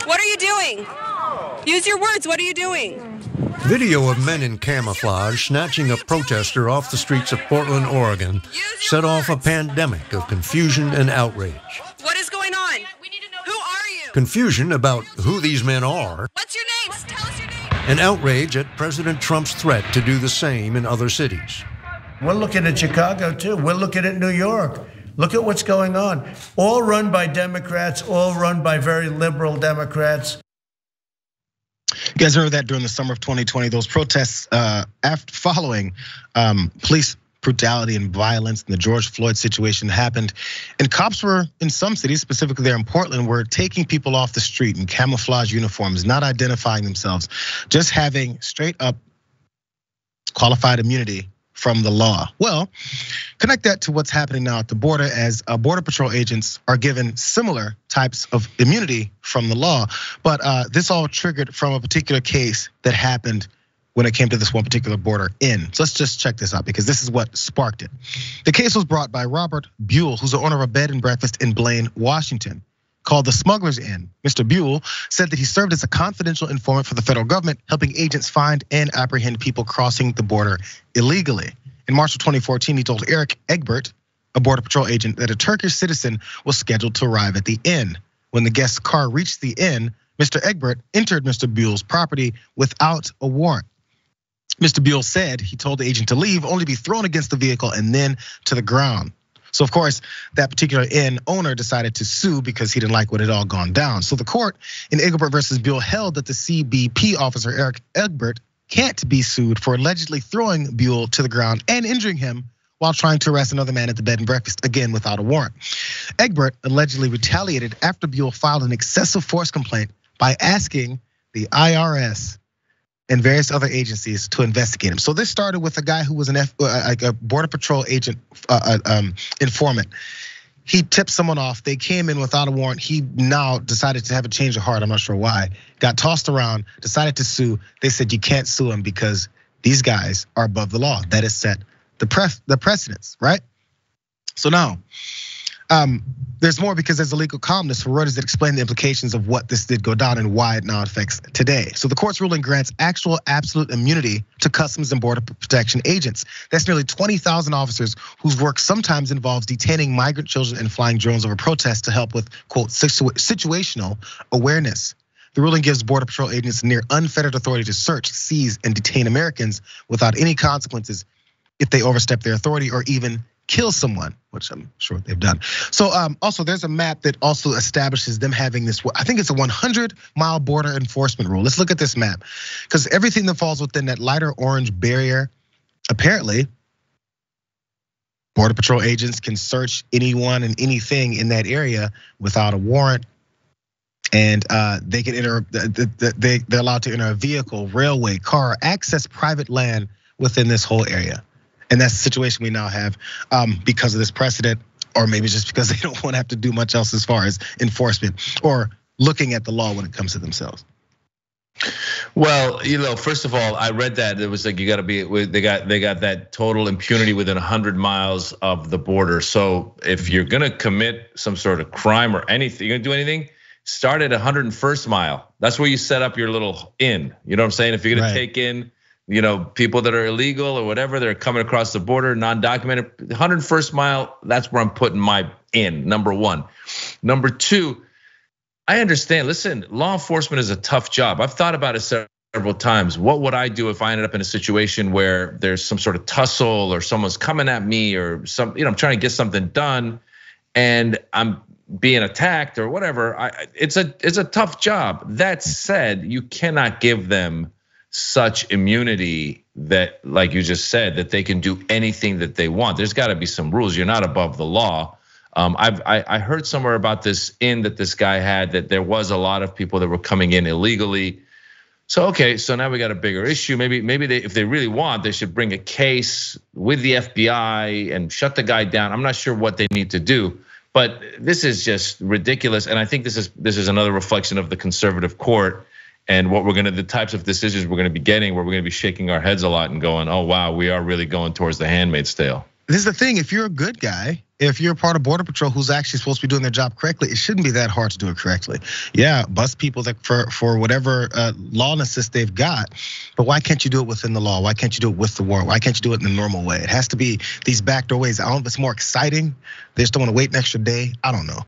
What are you doing? Use your words. What are you doing? Video of men in camouflage snatching a protester off the streets of Portland, Oregon, set off a pandemic of confusion and outrage. What is going on? Who are you? Confusion about who these men are. What's your name? Tell us your name. And outrage at President Trump's threat to do the same in other cities. We're looking at Chicago, too. We're looking at New York. Look at what's going on. All run by Democrats, all run by very liberal Democrats. You guys remember that during the summer of 2020, those protests following police brutality and violence and the George Floyd situation happened. And cops were, in some cities, specifically there in Portland, were taking people off the street in camouflage uniforms, not identifying themselves, just having straight up qualified immunity from the law. Well, connect that to what's happening now at the border as Border Patrol agents are given similar types of immunity from the law. But this all triggered from a particular case that happened when it came to this one particular border inn. So let's just check this out because this is what sparked it. The case was brought by Robert Buell, who's the owner of a bed and breakfast in Blaine, Washington, called the Smuggler's Inn. Mr. Buell said that he served as a confidential informant for the federal government, helping agents find and apprehend people crossing the border illegally. In March of 2014, he told Eric Egbert, a Border Patrol agent, that a Turkish citizen was scheduled to arrive at the inn. When the guest's car reached the inn, Mr. Egbert entered Mr. Buell's property without a warrant. Mr. Buell said he told the agent to leave, only to be thrown against the vehicle and then to the ground. So of course, that particular inn owner decided to sue because he didn't like what had all gone down. So the court in Egbert versus Buell held that the CBP officer Eric Egbert can't be sued for allegedly throwing Buell to the ground and injuring him while trying to arrest another man at the bed and breakfast, again without a warrant. Egbert allegedly retaliated after Buell filed an excessive force complaint by asking the IRS and various other agencies to investigate him. So this started with a guy who was a Border Patrol agent informant. He tipped someone off. They came in without a warrant. He now decided to have a change of heart. I'm not sure why. Got tossed around, decided to sue. They said you can't sue him because these guys are above the law. That is set the precedents, right? So now, there's more because there's a legal columnist for Reuters that explained the implications of what this did go down and why it now affects today. So the court's ruling grants actual absolute immunity to Customs and Border Protection agents. That's nearly 20,000 officers whose work sometimes involves detaining migrant children and flying drones over protests to help with, quote, situational awareness. The ruling gives Border Patrol agents near unfettered authority to search, seize, and detain Americans without any consequences if they overstep their authority or even kill someone, which I'm sure they've done. So also there's a map that also establishes them having this, I think it's a 100-mile border enforcement rule. Let's look at this map, because everything that falls within that lighter orange barrier, apparently, Border Patrol agents can search anyone and anything in that area without a warrant. And they can enter, they're allowed to enter a vehicle, railway, car, access private land within this whole area. And that's the situation we now have because of this precedent, or maybe just because they don't want to have to do much else as far as enforcement or looking at the law when it comes to themselves. Well, first of all, I read that it was like you got to be. They got that total impunity within 100 miles of the border. So if you're gonna commit some sort of crime or anything, you're gonna do anything, start at 101st mile. That's where you set up your little inn. You know what I'm saying? If you're gonna take in, people that are illegal or whatever, they're coming across the border, non-documented, 101st mile, that's where I'm putting my in, number one. Number two, I understand, listen, law enforcement is a tough job. I've thought about it several times. What would I do if I ended up in a situation where there's some sort of tussle or someone's coming at me or I'm trying to get something done and I'm being attacked or whatever. It's a tough job. That said, you cannot give them such immunity that, like you just said, that they can do anything that they want. There's got to be some rules. You're not above the law. I heard somewhere about this inn that this guy had, that there was a lot of people that were coming in illegally. So okay, so now we got a bigger issue. Maybe they, if they really want, they should bring a case with the FBI and shut the guy down. I'm not sure what they need to do, but this is just ridiculous. And I think this is another reflection of the conservative court. And the types of decisions we're gonna be getting, where we're gonna be shaking our heads a lot and going, oh wow, we are really going towards the Handmaid's Tale. This is the thing, if you're a good guy, if you're a part of Border Patrol who's actually supposed to be doing their job correctly, it shouldn't be that hard to do it correctly. Yeah, bust people that for whatever lawlessness they've got, but why can't you do it within the law? Why can't you do it with the warrant? Why can't you do it in the normal way? It has to be these backdoor ways. I don't know if it's more exciting. They just don't want to wait an extra day. I don't know.